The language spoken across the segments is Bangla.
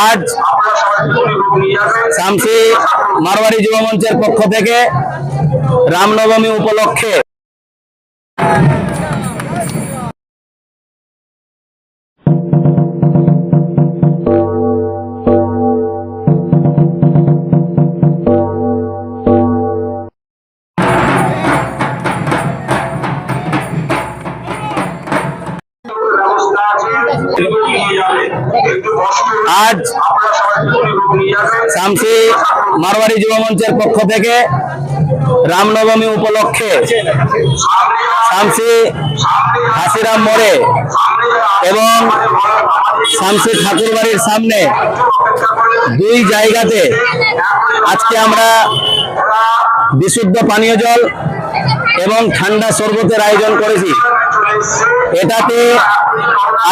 আজ শামসি মারওয়ারি যুব মঞ্চের পক্ষ থেকে রামনবমী উপলক্ষে আজ শামসি মারওয়ারি যুব মঞ্চের পক্ষ থেকে রামনবমী উপলক্ষে শামসি হাসিরাম মোড়ে এবং শামসি ঠাকুরবাড়ির সামনে দুই জায়গাতে আজকে আমরা বিশুদ্ধ পানীয় জল এবং ঠান্ডা শরবতের আয়োজন করেছি। এটাতে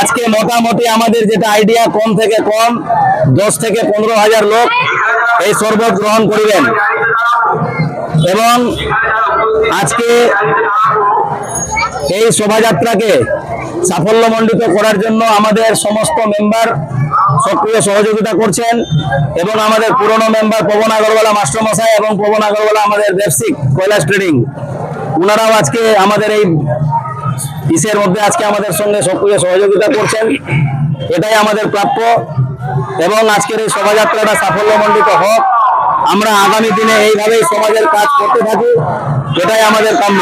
আজকে মোটামুটি আমাদের যেটা আইডিয়া কম থেকে কম 10 থেকে 15,000 লোক এই শরবত গ্রহণ করবেন। এবং আজকে এই শোভাযাত্রাকে সাফল্যমণ্ডিত করার জন্য আমাদের সমস্ত মেম্বার সক্রিয় সহযোগিতা করছেন এবং আমাদের পুরনো মেম্বার পবন আগরওয়ালা মাস্টারমশাই এবং পবন আগরওয়ালা আমাদের ব্যবসায়িক কৈলাস ট্রেডিং, ওনারাও আজকে আমাদের এই ইসের মধ্যে আজকে আমাদের সঙ্গে সক্রিয় সহযোগিতা করছেন। এটাই আমাদের প্রাপ্য এবং আজকের এই শোভাযাত্রাটা সাফল্যমণ্ডিত হোক। আমরা আগামী দিনে এইভাবেই সমাজের কাজ করতে থাকি, এটাই আমাদের কাম্য।